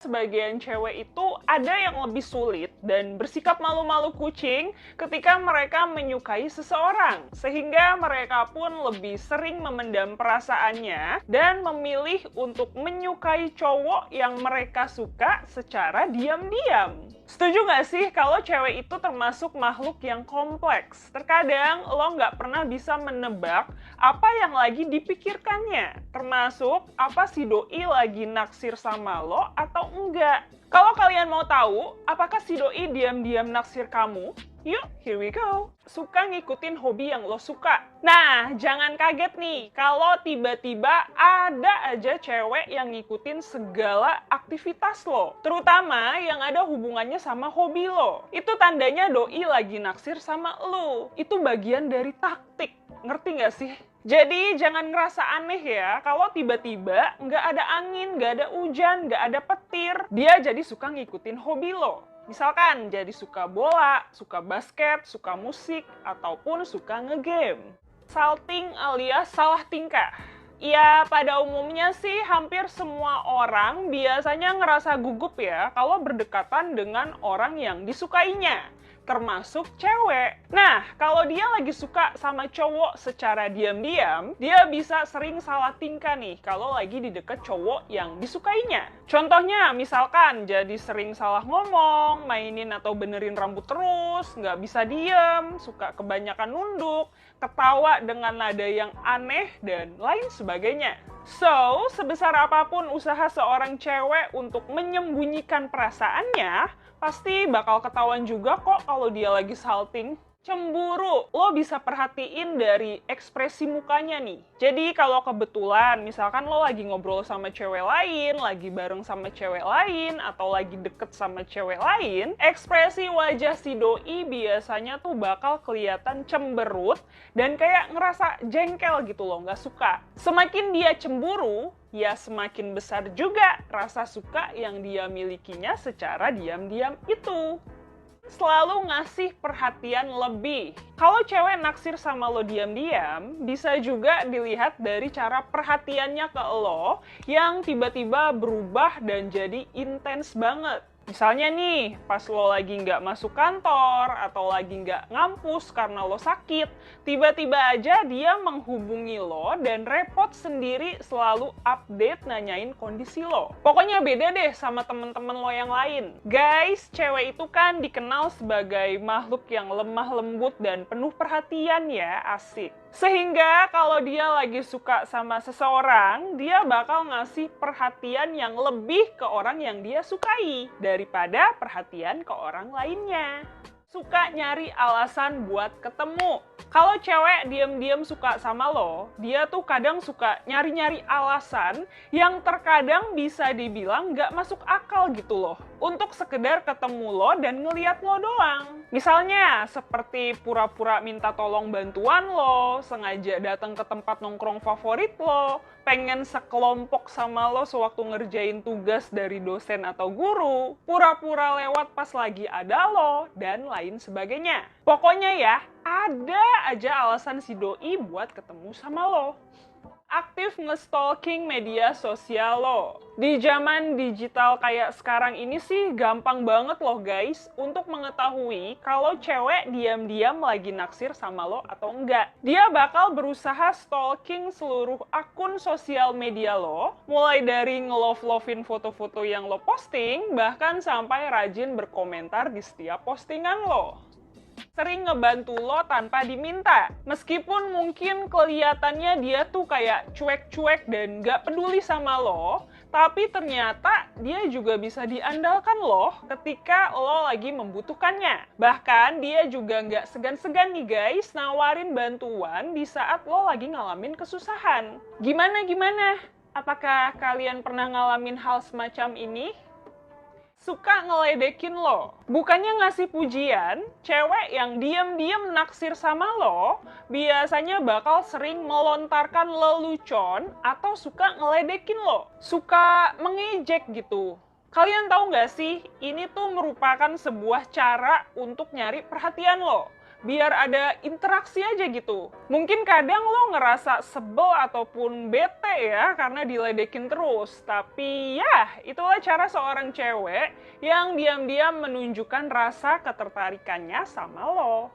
sebagian cewek itu ada yang lebih sulit dan bersikap malu-malu kucing ketika mereka menyukai seseorang, sehingga mereka pun lebih sering memendam perasaannya dan memilih untuk menyukai cowok yang mereka suka secara diam-diam. Setuju nggak sih kalau cewek itu termasuk makhluk yang kompleks? Terkadang lo nggak pernah bisa menebak apa yang lagi dipikirkannya, termasuk apa si doi lagi naksir sama lo atau enggak. Kalau kalian mau tahu apakah si doi diam-diam naksir kamu, yuk, here we go. Suka ngikutin hobi yang lo suka. Nah, jangan kaget nih kalau tiba-tiba ada aja cewek yang ngikutin segala aktivitas lo. Terutama yang ada hubungannya sama hobi lo. Itu tandanya doi lagi naksir sama lo. Itu bagian dari taktik. Ngerti nggak sih? Jadi jangan ngerasa aneh ya kalau tiba-tiba nggak ada angin, nggak ada hujan, nggak ada petir. Dia jadi suka ngikutin hobi lo. Misalkan jadi suka bola, suka basket, suka musik, ataupun suka ngegame. Salting alias salah tingkah. Ya, pada umumnya sih hampir semua orang biasanya ngerasa gugup ya kalau berdekatan dengan orang yang disukainya, termasuk cewek. Nah, kalau dia lagi suka sama cowok secara diam-diam, dia bisa sering salah tingkah nih kalau lagi di deket cowok yang disukainya. Contohnya, misalkan jadi sering salah ngomong, mainin atau benerin rambut terus, nggak bisa diem, suka kebanyakan nunduk, ketawa dengan nada yang aneh, dan lain sebagainya. So, sebesar apapun usaha seorang cewek untuk menyembunyikan perasaannya, pasti bakal ketahuan juga kok kalau dia lagi salting. Cemburu, lo bisa perhatiin dari ekspresi mukanya nih. Jadi kalau kebetulan, misalkan lo lagi ngobrol sama cewek lain, lagi bareng sama cewek lain, atau lagi deket sama cewek lain, ekspresi wajah si doi biasanya tuh bakal kelihatan cemberut dan kayak ngerasa jengkel gitu loh, nggak suka. Semakin dia cemburu, ya semakin besar juga rasa suka yang dia milikinya secara diam-diam itu. Selalu ngasih perhatian lebih. Kalau cewek naksir sama lo diam-diam, bisa juga dilihat dari cara perhatiannya ke lo yang tiba-tiba berubah dan jadi intens banget. Misalnya nih, pas lo lagi nggak masuk kantor atau lagi nggak ngampus karena lo sakit, tiba-tiba aja dia menghubungi lo dan repot sendiri selalu update nanyain kondisi lo. Pokoknya beda deh sama temen-temen lo yang lain. Guys, cewek itu kan dikenal sebagai makhluk yang lemah lembut dan penuh perhatian ya, asik. Sehingga kalau dia lagi suka sama seseorang, dia bakal ngasih perhatian yang lebih ke orang yang dia sukai daripada perhatian ke orang lainnya. Suka nyari alasan buat ketemu. Kalau cewek diam-diam suka sama lo, dia tuh kadang suka nyari-nyari alasan yang terkadang bisa dibilang nggak masuk akal gitu loh, untuk sekedar ketemu lo dan ngeliat lo doang. Misalnya, seperti pura-pura minta tolong bantuan lo, sengaja datang ke tempat nongkrong favorit lo, pengen sekelompok sama lo sewaktu ngerjain tugas dari dosen atau guru, pura-pura lewat pas lagi ada lo, dan lain sebagainya. Pokoknya ya, ada aja alasan si doi buat ketemu sama lo. Aktif nge-stalking media sosial lo. Di zaman digital kayak sekarang ini sih gampang banget loh guys untuk mengetahui kalau cewek diam-diam lagi naksir sama lo atau enggak. Dia bakal berusaha stalking seluruh akun sosial media lo, mulai dari nge-love-lovein foto-foto yang lo posting, bahkan sampai rajin berkomentar di setiap postingan lo. Sering ngebantu lo tanpa diminta. Meskipun mungkin kelihatannya dia tuh kayak cuek-cuek dan gak peduli sama lo, tapi ternyata dia juga bisa diandalkan lo ketika lo lagi membutuhkannya. Bahkan dia juga gak segan-segan nih guys nawarin bantuan di saat lo lagi ngalamin kesusahan. Gimana? Apakah kalian pernah ngalamin hal semacam ini? Suka ngeledekin lo. Bukannya ngasih pujian, cewek yang diam-diam naksir sama lo biasanya bakal sering melontarkan lelucon atau suka ngeledekin lo. Suka mengejek gitu. Kalian tahu nggak sih, ini tuh merupakan sebuah cara untuk nyari perhatian lo. biar ada interaksi aja gitu. Mungkin kadang lo ngerasa sebel ataupun bete ya karena diledekin terus. Tapi ya, itulah cara seorang cewek yang diam-diam menunjukkan rasa ketertarikannya sama lo.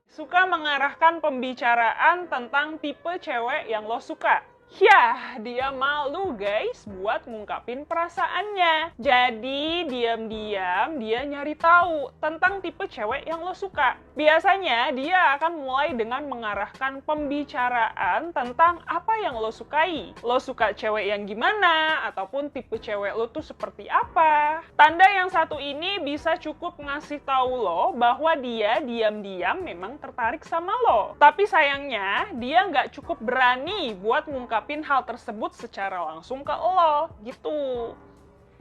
Suka mengarahkan pembicaraan tentang tipe cewek yang lo suka. Yah, dia malu guys buat ngungkapin perasaannya. Jadi, diam-diam dia nyari tahu tentang tipe cewek yang lo suka. Biasanya, dia akan mulai dengan mengarahkan pembicaraan tentang apa yang lo sukai. Lo suka cewek yang gimana, ataupun tipe cewek lo tuh seperti apa. Tanda yang satu ini bisa cukup ngasih tahu lo bahwa dia diam-diam memang tertarik sama lo. Tapi sayangnya, dia nggak cukup berani buat ngungkapin hal tersebut secara langsung ke lo, gitu.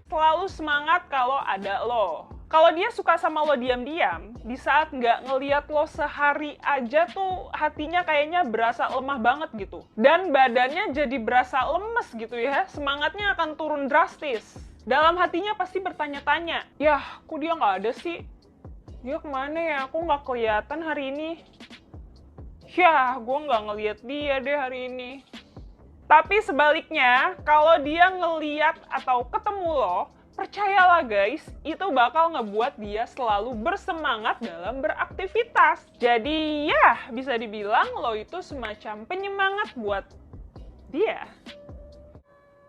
Selalu semangat kalau ada lo. Kalau dia suka sama lo diam-diam, di saat nggak ngeliat lo sehari aja tuh hatinya kayaknya berasa lemah banget gitu. Dan badannya jadi berasa lemes gitu ya, semangatnya akan turun drastis. Dalam hatinya pasti bertanya-tanya, yah kok dia nggak ada sih? Dia kemana ya? Aku nggak kelihatan hari ini. Yah, gue nggak ngeliat dia deh hari ini. Tapi sebaliknya, kalau dia ngeliat atau ketemu lo, percayalah guys, itu bakal ngebuat dia selalu bersemangat dalam beraktivitas. Jadi ya, bisa dibilang lo itu semacam penyemangat buat dia.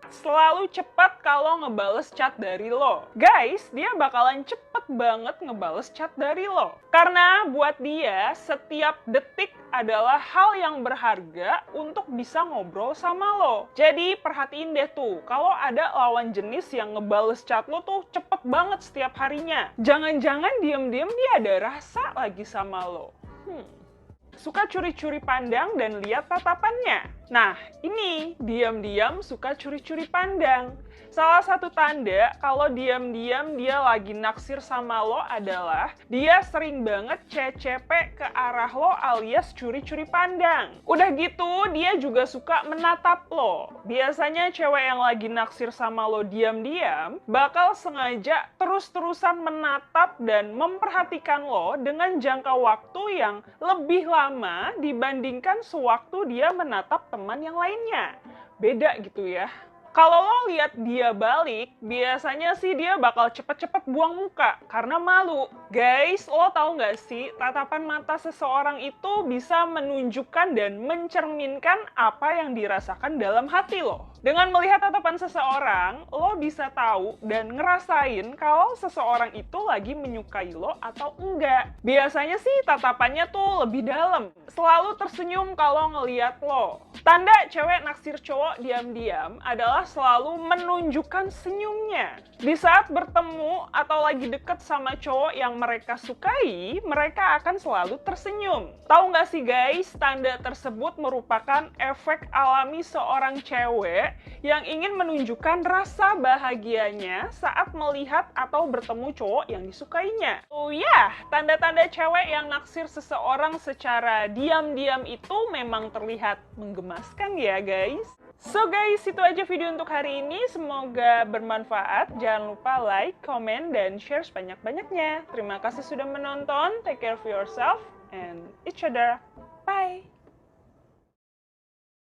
Selalu cepat kalau ngebales chat dari lo. Guys, dia bakalan cepet banget ngebales chat dari lo. Karena buat dia, setiap detik adalah hal yang berharga untuk bisa ngobrol sama lo. Jadi perhatiin deh tuh, kalau ada lawan jenis yang ngebales chat lo tuh cepet banget setiap harinya. Jangan-jangan diem-diem dia ada rasa lagi sama lo. Suka curi-curi pandang dan lihat tatapannya. Nah, ini diam-diam suka curi-curi pandang. Salah satu tanda kalau diam-diam dia lagi naksir sama lo adalah dia sering banget CCP ke arah lo alias curi-curi pandang. Udah gitu, dia juga suka menatap lo. Biasanya cewek yang lagi naksir sama lo diam-diam bakal sengaja terus-terusan menatap dan memperhatikan lo dengan jangka waktu yang lebih lama dibandingkan sewaktu dia menatap teman yang lainnya. Beda gitu ya. Kalau lo lihat dia balik, biasanya sih dia bakal cepet-cepet buang muka karena malu. Guys, lo tahu nggak sih, tatapan mata seseorang itu bisa menunjukkan dan mencerminkan apa yang dirasakan dalam hati lo. Dengan melihat tatapan seseorang, lo bisa tahu dan ngerasain kalau seseorang itu lagi menyukai lo atau enggak. Biasanya sih tatapannya tuh lebih dalam. Selalu tersenyum kalau ngeliat lo. Tanda cewek naksir cowok diam-diam adalah selalu menunjukkan senyumnya. Di saat bertemu atau lagi deket sama cowok yang mereka sukai, mereka akan selalu tersenyum. Tahu nggak sih guys, tanda tersebut merupakan efek alami seorang cewek yang ingin menunjukkan rasa bahagianya saat melihat atau bertemu cowok yang disukainya. Oh ya, tanda-tanda cewek yang naksir seseorang secara diam-diam itu memang terlihat menggemaskan ya guys. So guys, itu aja video untuk hari ini. Semoga bermanfaat. Jangan lupa like, comment, dan share sebanyak-banyaknya. Terima kasih sudah menonton. Take care of yourself and each other. Bye!